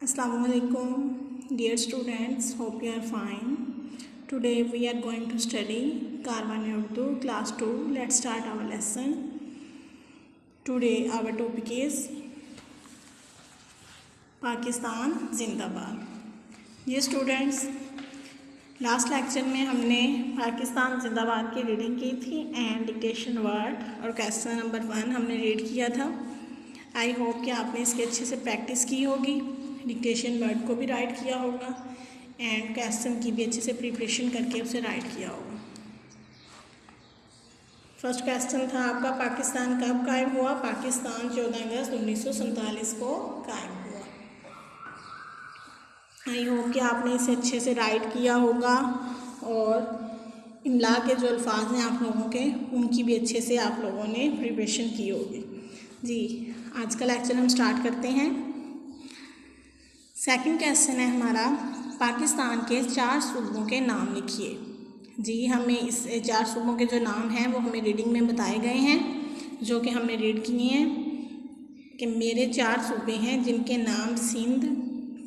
Assalamualaikum, dear students. Hope you are fine. Today we are going to study Karwan Urdu class 2. Let's start our lesson. Today our topic is Pakistan जिंदाबाद. ये students, last lecture में हमने पाकिस्तान जिंदाबाद की reading की थी and dictation word और question number 1 हमने रीड किया था. आई होप कि आपने इसकी अच्छे से प्रैक्टिस की होगी, डिक्टेशन वर्ड को भी राइट किया होगा एंड क्वेश्चन की भी अच्छे से प्रिपरेशन करके उसे राइट किया होगा. फर्स्ट क्वेश्चन था आपका, पाकिस्तान कब कायम हुआ? पाकिस्तान 14 अगस्त 1947 को कायम हुआ. आई होप कि आपने इसे अच्छे से राइट किया होगा और इमला के जो अल्फाज हैं आप लोगों के, उनकी भी अच्छे से आप लोगों ने प्रिपरेशन की होगी. जी, आज का लेक्चर हम स्टार्ट करते हैं. सेकंड क्वेश्चन है हमारा, पाकिस्तान के 4 सूबों के नाम लिखिए. जी, हमें इस 4 सूबों के जो नाम हैं वो हमें रीडिंग में बताए गए हैं, जो कि हमने रीड किए हैं कि मेरे 4 सूबे हैं जिनके नाम सिंध,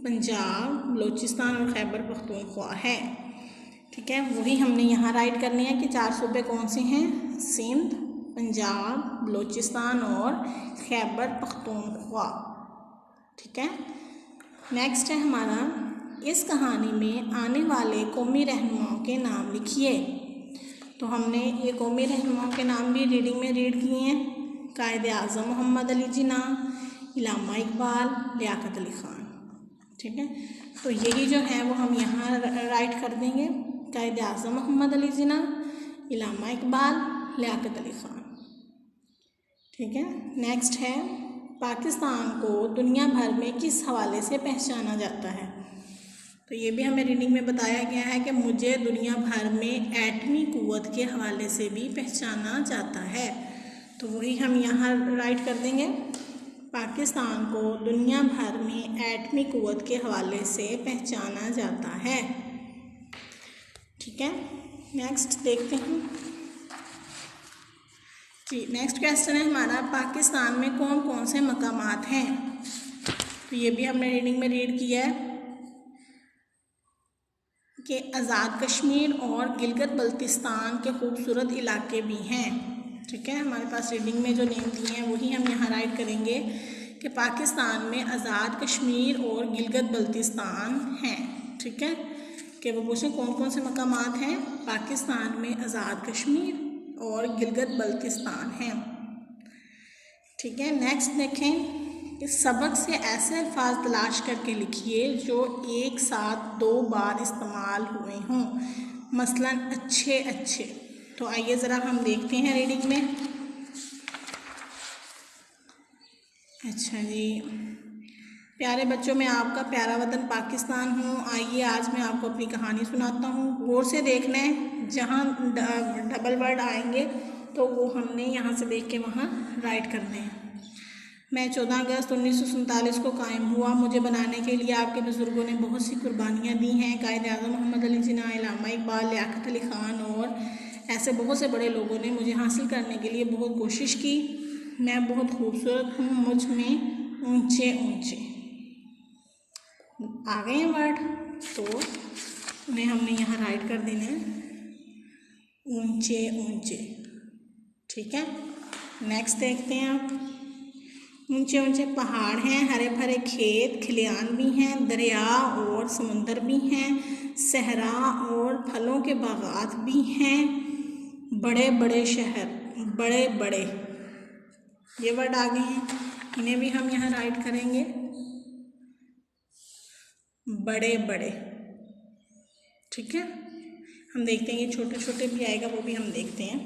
पंजाब, बलूचिस्तान और खैबर पख्तूनख्वा है. ठीक है, वही हमने यहाँ राइट करने हैं कि 4 सूबे कौन से हैं? सिंध, पंजाब, बलूचिस्तान और खैबर पख्तूनख्वा. ठीक है. नेक्स्ट है हमारा, इस कहानी में आने वाले कौमी रहनुमाओं के नाम लिखिए. तो हमने ये कौमी रहनुमाओं के नाम भी रीडिंग में रीड किए हैं. कायद आज़म मोहम्मद अली जिन्ना, इलामा इकबाल, लियाकत अली ख़ान. ठीक है, तो यही जो है वो हम यहाँ राइट कर देंगे. कायद आज़म मोहम्मद अली जिन्ना, इलामा इकबाल, लियाकत अली ख़ान. ठीक है. नेक्स्ट है, पाकिस्तान को दुनिया भर में किस हवाले से पहचाना जाता है? तो ये भी हमें रीडिंग में बताया गया है कि मुझे दुनिया भर में एटमी क़ुव्वत के हवाले से भी पहचाना जाता है. तो वही हम यहाँ राइट कर देंगे, पाकिस्तान को दुनिया भर में एटमी क़ुव्वत के हवाले से पहचाना जाता है. ठीक है. नेक्स्ट देखते हैं. जी, नेक्स्ट क्वेश्चन है हमारा, पाकिस्तान में कौन कौन से मकामात हैं? तो ये भी हमने रीडिंग में रीड किया है कि आज़ाद कश्मीर और गिलगित बल्तिस्तान के खूबसूरत इलाके भी हैं. ठीक है, हमारे पास रीडिंग में जो नेम दिए हैं वही हम यहाँ राइट करेंगे कि पाकिस्तान में आज़ाद कश्मीर और गिलगित बल्तिस्तान हैं. ठीक है, कि वो पूछें कौन कौन से मकामात हैं? पाकिस्तान में आज़ाद कश्मीर और गिलगित बल्तिस्तान हैं. ठीक है. नेक्स्ट देखें कि सबक से ऐसे अल्फाज तलाश करके लिखिए जो एक साथ 2 बार इस्तेमाल हुए हों, मसलन अच्छे अच्छे. तो आइए ज़रा हम देखते हैं रीडिंग में. अच्छा जी, प्यारे बच्चों, मैं आपका प्यारा वतन पाकिस्तान हूँ. आइए आज मैं आपको अपनी कहानी सुनाता हूँ. गौर से देखना है, जहाँ डबल वर्ड आएंगे तो वो हमने यहाँ से देख के वहाँ राइट करने हैं. मैं 14 अगस्त 1947 को कायम हुआ. मुझे बनाने के लिए आपके बुज़ुर्गों ने बहुत सी कुर्बानियाँ दी हैं. कायद आज़म मोहम्मद अली जिन्ना, इलामा इकबाल, लियाकत अली ख़ान और ऐसे बहुत से बड़े लोगों ने मुझे हासिल करने के लिए बहुत कोशिश की. मैं बहुत खूबसूरत हूँ, मुझ में ऊंचे ऊंचे आ गए हैं वर्ड, तो उन्हें हमने यहाँ राइट कर देना है, ऊंचे ऊंचे. ठीक है. नेक्स्ट देखते हैं आप. ऊंचे ऊंचे पहाड़ हैं, हरे भरे खेत खलियान भी हैं, दरिया और समुंदर भी हैं, सहरा और फलों के बागात भी हैं, बड़े बड़े शहर, बड़े बड़े, ये वर्ड आ गए हैं. इन्हें भी हम यहाँ राइट करेंगे, बड़े बड़े. ठीक है. हम देखते हैं ये छोटे छोटे भी आएगा, वो भी हम देखते हैं.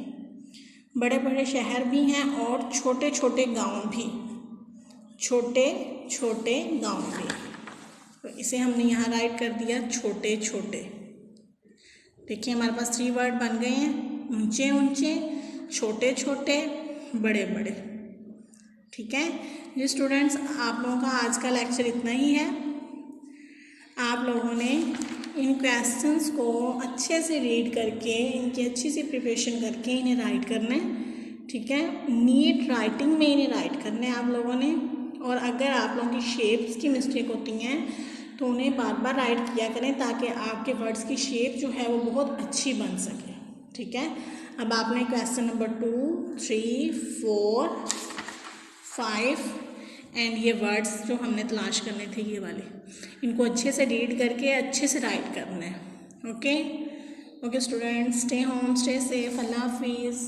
बड़े बड़े शहर भी हैं और छोटे छोटे गांव भी, छोटे छोटे गांव भी. तो इसे हमने यहाँ राइट कर दिया, छोटे छोटे. देखिए हमारे पास 3 वर्ड बन गए हैं, ऊंचे ऊंचे, छोटे छोटे, बड़े बड़े. ठीक है जी स्टूडेंट्स, आप लोगों का आज का लेक्चर इतना ही है. आप लोगों ने इन क्वेश्चंस को अच्छे से रीड करके, इनकी अच्छी सी प्रिपरेशन करके इन्हें राइट करना है. ठीक है, नीट राइटिंग में इन्हें राइट करना है आप लोगों ने. और अगर आप लोगों की शेप्स की मिस्टेक होती हैं तो उन्हें बार बार राइट किया करें ताकि आपके वर्ड्स की शेप जो है वो बहुत अच्छी बन सके। ठीक है, अब आपने क्वेश्चन नंबर 2, 3, 4, 5 एंड ये वर्ड्स जो हमने तलाश करने थे ये वाले, इनको अच्छे से रीड करके अच्छे से राइट करना है। Okay students, stay home, stay safe, अल्लाह हाफिज़।